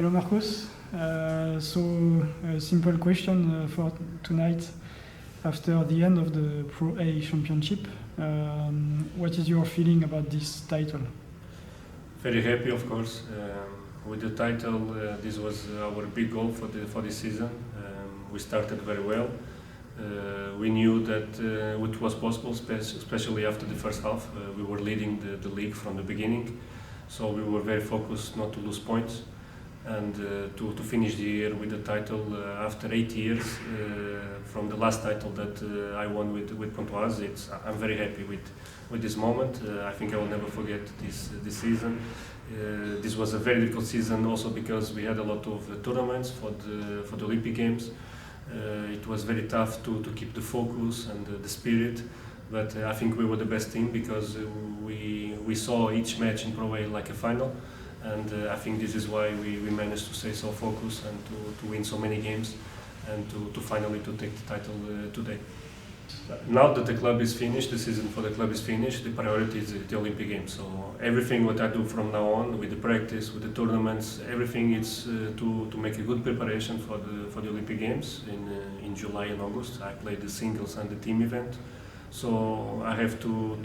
Hello Marcos. So a simple question for tonight after the end of the Pro A Championship. What is your feeling about this title? Very happy, of course. With the title, this was our big goal for this season. We started very well. We knew that it was possible, especially after the first half. We were leading the league from the beginning, so we were very focused not to lose points and to finish the year with the title after 8 years from the last title that I won with Pontoise. I'm very happy with this moment. I think I will never forget this season. This was a very difficult season also because we had a lot of tournaments for the Olympic Games. It was very tough to keep the focus and the spirit, but I think we were the best team because we saw each match in Pro A like a final, and I think this is why we managed to stay so focused and to win so many games and to finally take the title today. Now that the club is finished, the season for the club is finished, the priority is the Olympic Games. So everything what I do from now on, with the practice, with the tournaments, everything is to make a good preparation for the Olympic Games in July and August. I play the singles and the team event. So I have to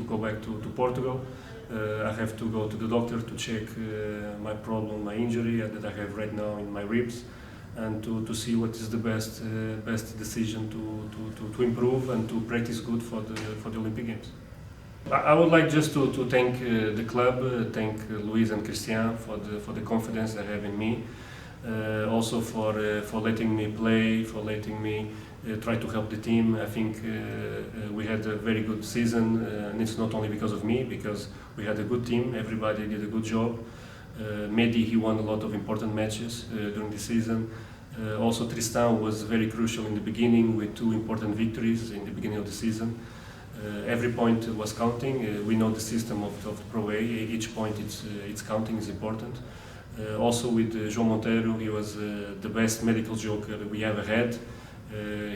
go back to Portugal. I have to go to the doctor to check my problem, my injury that I have right now in my ribs, and to see what is the best decision to improve and to practice good for the Olympic Games. I would like just to thank the club, thank Luis and Christian for the confidence they have in me, also for letting me play, for letting me try to help the team. I think we had a very good season, and it's not only because of me, because we had a good team, everybody did a good job. Mehdi, he won a lot of important matches during the season. Also Tristan was very crucial in the beginning with 2 important victories in the beginning of the season. Every point was counting. We know the system of Pro A, each point it's counting is important. Also with João Monteiro, he was the best medical joker we ever had.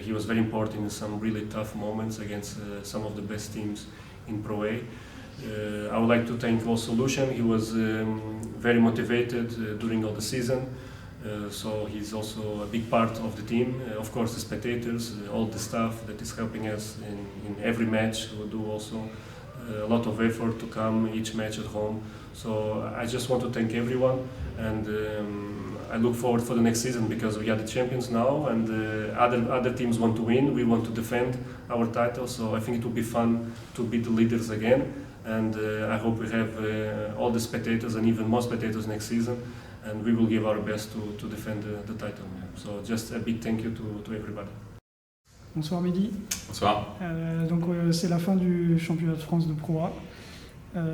He was very important in some really tough moments against some of the best teams in Pro A. I would like to thank also Lucian. He was very motivated during all the season, so he's also a big part of the team. Of course, the spectators, all the staff that is helping us in every match, who do also a lot of effort to come each match at home. So I just want to thank everyone, and I look forward for the next season because we are the champions now, and other teams want to win. We want to defend our title, so I think it will be fun to be the leaders again. And I hope we have all the spectators and even more spectators next season, and we will give our best to defend the title. So just a big thank you to everybody. Bonsoir Mehdi. Bonsoir. Donc c'est la fin du championnat de France de Pro A.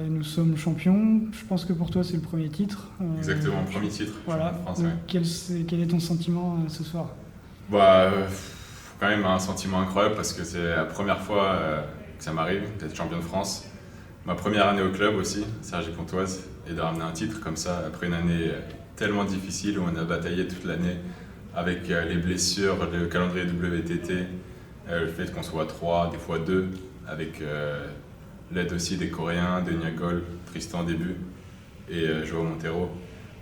Nous sommes champions. Je pense que pour toi c'est le premier titre. Exactement, premier titre. Voilà. De France, Donc, ouais. quel est ton sentiment ce soir? Quand même un sentiment incroyable parce que c'est la première fois que ça m'arrive d'être champion de France. Ma première année au club aussi, Cergy-Pontoise, et de ramener un titre comme ça après une année tellement difficile où on a bataillé toute l'année avec les blessures, le calendrier WTT, le fait qu'on soit 3, des fois 2, avec l'aide aussi des Coréens, de Niagol, Tristan au début et João Monteiro.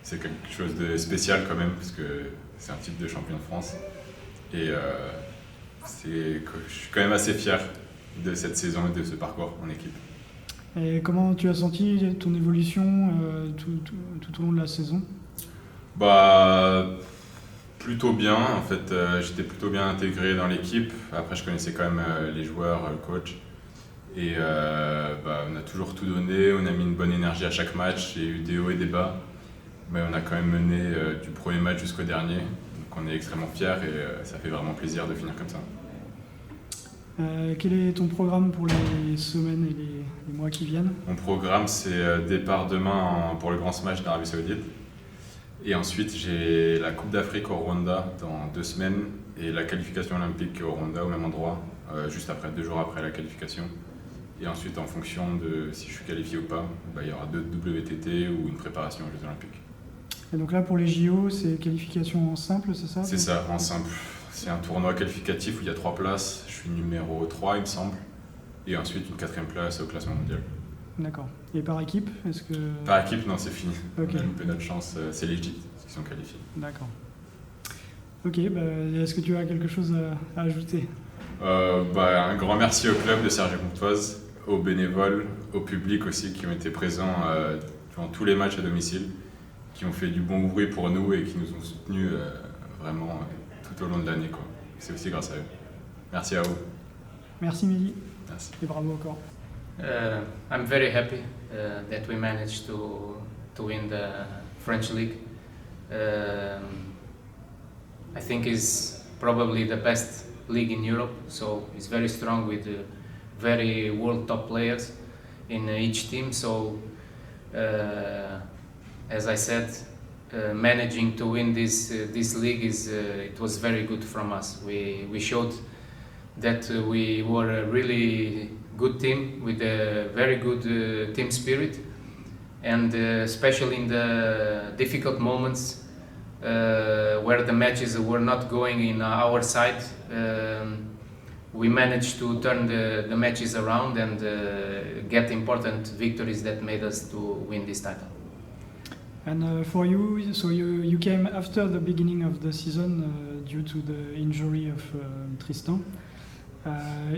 C'est quelque chose de spécial quand même parce que c'est un titre de champion de France et je suis quand même assez fier de cette saison et de ce parcours en équipe. Et comment tu as senti ton évolution tout au long de la saison? Plutôt bien, en fait, j'étais plutôt bien intégré dans l'équipe. Après, je connaissais quand même les joueurs, le coach. Et on a toujours tout donné, on a mis une bonne énergie à chaque match, il y a eu des hauts et des bas. Mais on a quand même mené du premier match jusqu'au dernier. Donc on est extrêmement fiers et ça fait vraiment plaisir de finir comme ça. Quel est ton programme pour les semaines et les mois qui viennent? Mon programme, c'est départ demain pour le Grand Smash d'Arabie Saoudite. Et ensuite, j'ai la Coupe d'Afrique au Rwanda dans 2 semaines et la qualification olympique au Rwanda au même endroit, juste après, 2 jours après la qualification. Et ensuite, en fonction de si je suis qualifié ou pas, il y aura 2 WTT ou une préparation aux Jeux Olympiques. Et donc là, pour les JO, c'est qualification en simple, c'est ça? C'est ça, en simple. C'est un tournoi qualificatif où il y a 3 places. Je suis numéro 3, il me semble. Et ensuite, une 4e place au classement mondial. D'accord. Et par équipe, est-ce que... Par équipe, non, c'est fini. Ok. On a loupé notre chance, c'est l'Égypte qui sont qualifiés. D'accord. Ok, est-ce que tu as quelque chose à ajouter? Un grand merci au club de Cergy-Pontoise, aux bénévoles, au public aussi qui ont été présents durant tous les matchs à domicile, qui ont fait du bon bruit pour nous et qui nous ont soutenus vraiment tout au long de l'année, quoi. C'est aussi grâce à eux. Merci à vous. Merci Mehdi. Merci. Et bravo encore. I'm very happy that we managed to win the French league. I think it's probably the best league in Europe, so it's very strong with very world top players in each team. So as I said, managing to win this league it was very good from us. We showed that we were a really good team with a very good team spirit, and especially in the difficult moments where the matches were not going in our side, we managed to turn the matches around and get important victories that made us to win this title. And for you, so you came after the beginning of the season due to the injury of Tristan.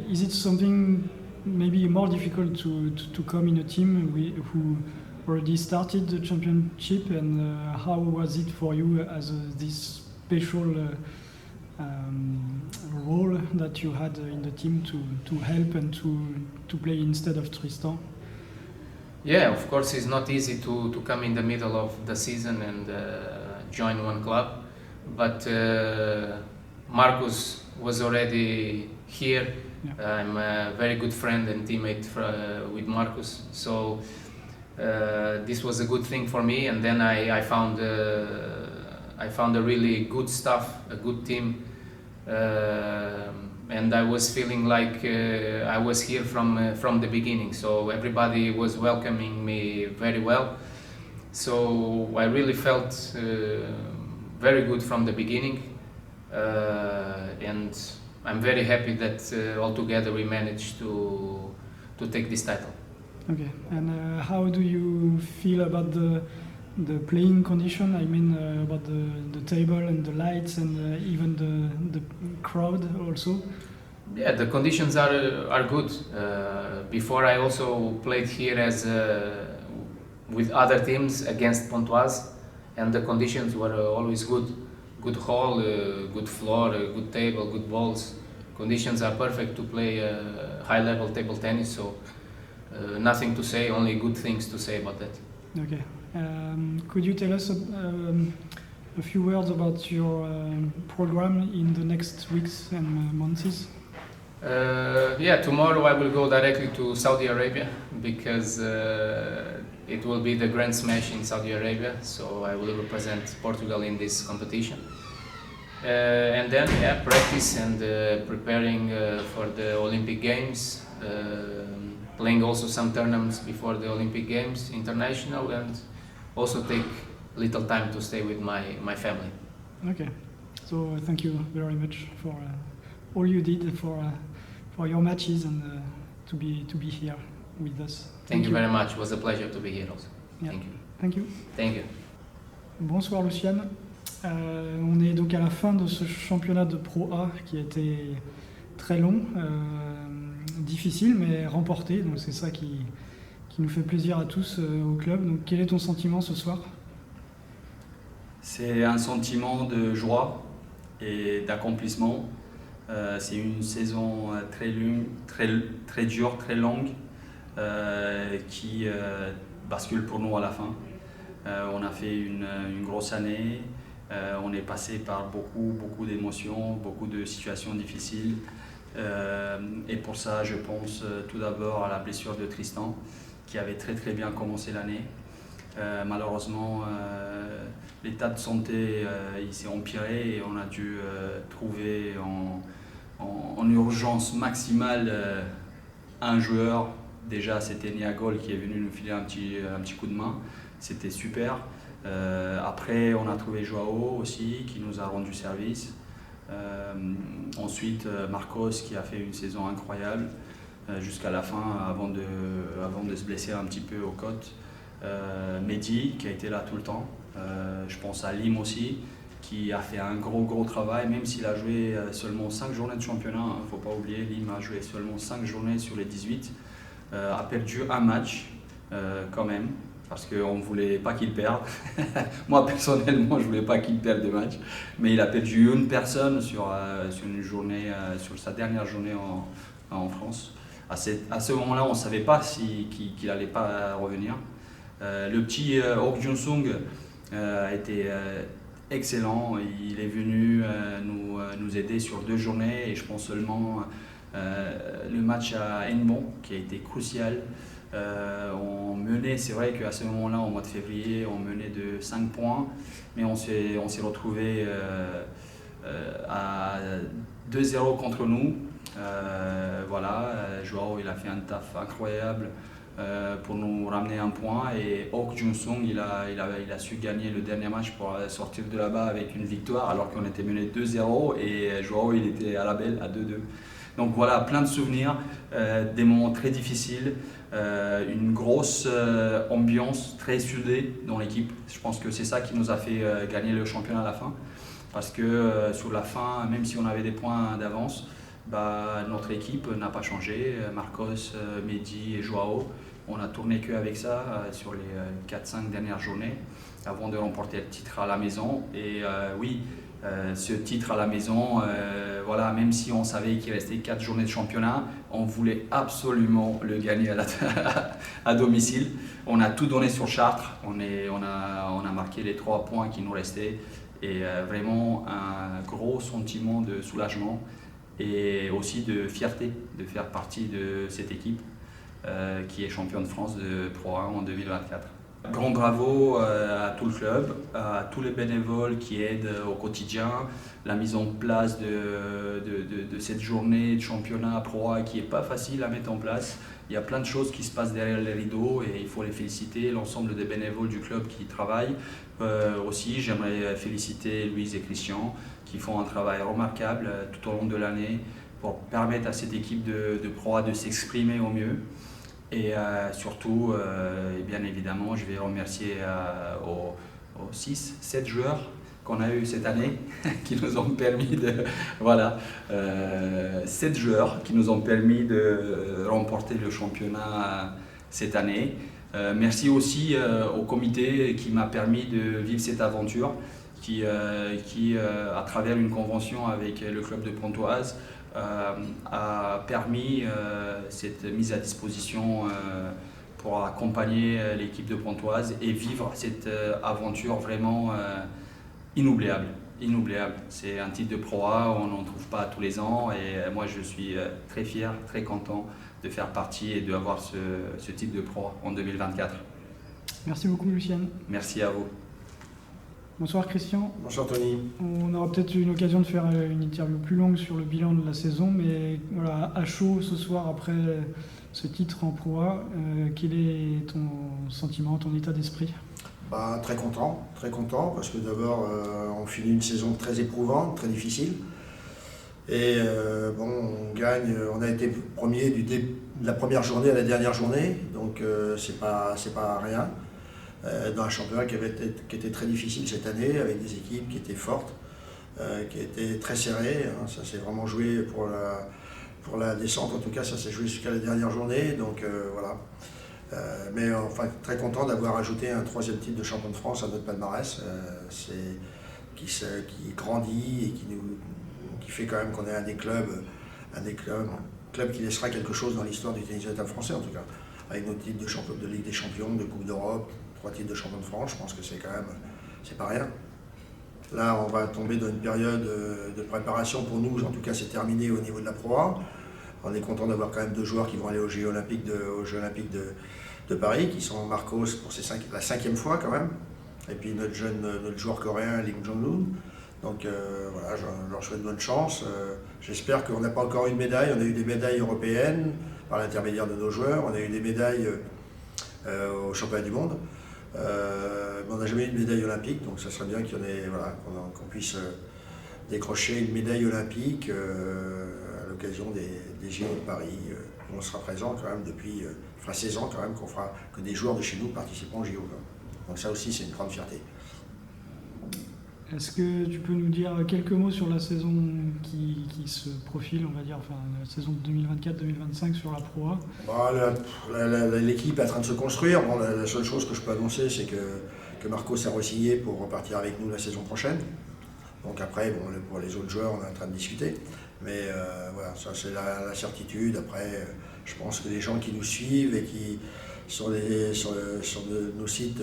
Is it something maybe more difficult to come in a team who already started the championship, and how was it for you as this special role that you had in the team to help and to play instead of Tristan? Yeah, of course it's not easy to come in the middle of the season and join one club, but Marcus was already here. Yeah. I'm a very good friend and teammate with Marcus, so this was a good thing for me. And then I found a really good staff, a good team, and I was feeling like I was here from the beginning. So everybody was welcoming me very well. So I really felt very good from the beginning, and I'm very happy that all together we managed to take this title. Okay, and how do you feel about the playing condition? I mean, about the table and the lights and even the crowd also? Yeah, the conditions are good. Before I also played here as with other teams against Pontoise, and the conditions were always good. Good hall, good floor, good table, good balls. Conditions are perfect to play high-level table tennis, so nothing to say, only good things to say about that. Okay. Could you tell us a few words about your program in the next weeks and months? Yeah, tomorrow I will go directly to Saudi Arabia because it will be the Grand Smash in Saudi Arabia, so I will represent Portugal in this competition. And then, yeah, practice and preparing for the Olympic Games, playing also some tournaments before the Olympic Games, international, and also take little time to stay with my family. Okay, so thank you very much for all you did for your matches and to be here with us. Thank you very much. It was a pleasure to be here also. Yeah. Thank you. Thank you. Thank you. Bonsoir Luciane. On est donc à la fin de ce championnat de Pro A qui a été très long, difficile mais remporté, donc c'est ça qui nous fait plaisir à tous au club. Donc quel est ton sentiment ce soir? C'est un sentiment de joie et d'accomplissement. C'est une saison très longue, très dure, très longue, qui bascule pour nous à la fin. On a fait une grosse année, on est passé par beaucoup d'émotions, beaucoup de situations difficiles. Et pour ça, je pense tout d'abord à la blessure de Tristan, qui avait très bien commencé l'année. Malheureusement, l'état de santé il s'est empiré et on a dû trouver en urgence maximale un joueur. Déjà, c'était Niagol qui est venu nous filer un petit coup de main. C'était super. Après, on a trouvé Joao aussi qui nous a rendu service. Ensuite, Marcos qui a fait une saison incroyable. jusqu'à la fin avant de se blesser un petit peu aux côtes. Mehdi qui a été là tout le temps. Je pense à Lim aussi, qui a fait un gros travail, même s'il a joué seulement 5 journées de championnat. Il ne faut pas oublier, Lim a joué seulement 5 journées sur les 18. A perdu un match quand même, parce qu'on ne voulait pas qu'il perde. Moi personnellement, je ne voulais pas qu'il perde des matchs, mais il a perdu une personne sur une journée, sur sa dernière journée en France. À ce moment-là, on ne savait pas qu'il n'allait pas revenir. Le petit Ok Jun-sung a été excellent. Il est venu nous aider sur 2 journées, et je pense seulement le match à Nbon qui a été crucial. On menait, c'est vrai qu'à ce moment-là, au mois de février, on menait de 5 points, mais on s'est retrouvé à 2-0 contre nous. Joao, il a fait un taf incroyable pour nous ramener un point, et Ok Jun-sung il a su gagner le dernier match pour sortir de là-bas avec une victoire alors qu'on était mené 2-0, et Joao il était à la belle à 2-2. Donc voilà, plein de souvenirs, des moments très difficiles, une grosse ambiance très soudée dans l'équipe. Je pense que c'est ça qui nous a fait gagner le championnat à la fin, parce que sur la fin, même si on avait des points d'avance, notre équipe n'a pas changé. Marcos, Mehdi et Joao, on a tourné qu'avec ça sur les 4-5 dernières journées avant de remporter le titre à la maison. Et ce titre à la maison, même si on savait qu'il restait 4 journées de championnat, on voulait absolument le gagner à domicile. On a tout donné sur Chartres, on a marqué les 3 points qui nous restaient, et vraiment un gros sentiment de soulagement et aussi de fierté de faire partie de cette équipe qui est championne de France de Pro 1 en 2024. Grand bravo à tout le club, à tous les bénévoles qui aident au quotidien, la mise en place de cette journée de championnat Pro A qui n'est pas facile à mettre en place. Il y a plein de choses qui se passent derrière les rideaux, et il faut les féliciter, l'ensemble des bénévoles du club qui y travaillent. Aussi, j'aimerais féliciter Louise et Christian qui font un travail remarquable tout au long de l'année pour permettre à cette équipe de Pro A de s'exprimer au mieux. Et surtout, et bien évidemment, je vais remercier aux 6-7 joueurs qu'on a eu cette année qui nous ont permis 7 joueurs qui nous ont permis de remporter le championnat cette année. Merci aussi au comité qui m'a permis de vivre cette aventure, qui à travers une convention avec le club de Pontoise, a permis cette mise à disposition pour accompagner l'équipe de Pontoise et vivre cette aventure vraiment inoubliable. C'est un titre de Pro A, on n'en trouve pas tous les ans, et moi je suis très fier, très content de faire partie et d'avoir ce titre de Pro A en 2024. Merci beaucoup Lucien. Merci à vous. Bonsoir Christian. Bonsoir Tony. On aura peut-être une occasion de faire une interview plus longue sur le bilan de la saison, mais voilà, à chaud ce soir après ce titre en Pro A, quel est ton sentiment, ton état d'esprit ? Très content, parce que d'abord on finit une saison très éprouvante, très difficile. Et on gagne, on a été premier de la première journée à la dernière journée, donc c'est pas rien. Dans un championnat qui était très difficile cette année, avec des équipes qui étaient fortes, qui étaient très serrées. Ça s'est vraiment joué pour la descente, en tout cas ça s'est joué jusqu'à la dernière journée, donc voilà. Mais enfin très content d'avoir ajouté un 3e titre de champion de France à notre palmarès, qui grandit et qui fait quand même qu'on est un des clubs qui laissera quelque chose dans l'histoire du tennis de table français, en tout cas, avec nos titres de Ligue des Champions, de Coupe d'Europe, 3 titres de champion de France. Je pense que c'est pas rien. Là, on va tomber dans une période de préparation pour nous, en tout cas c'est terminé au niveau de la Pro A. On est content d'avoir quand même 2 joueurs qui vont aller aux Jeux Olympiques de Paris, qui sont Marcos pour la 5e fois quand même, et puis notre joueur coréen Lim Jong-un. Donc voilà, je leur souhaite bonne chance. J'espère qu'on n'a pas encore une médaille. On a eu des médailles européennes par l'intermédiaire de nos joueurs, on a eu des médailles au championnat du monde. Mais on n'a jamais eu de médaille olympique, donc ça serait bien qu'on puisse décrocher une médaille olympique à l'occasion des des JO de Paris. On sera présent quand même depuis 16 ans quand même que des joueurs de chez nous participeront aux JO. Donc ça aussi c'est une grande fierté. Est-ce que tu peux nous dire quelques mots sur la saison qui se profile, on va dire, enfin la saison 2024-2025 sur la Pro A? L'équipe est en train de se construire. Bon, la seule chose que je peux annoncer, c'est que Marcos a re-signé pour repartir avec nous la saison prochaine. Donc après, bon, pour les autres joueurs, on est en train de discuter. Mais voilà, ça c'est la certitude. Après, je pense que les gens qui nous suivent et qui sur nos sites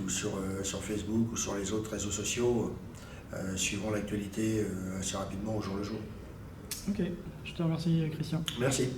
ou sur Facebook ou sur les autres réseaux sociaux suivront l'actualité assez rapidement au jour le jour. Ok, je te remercie Christian. Merci.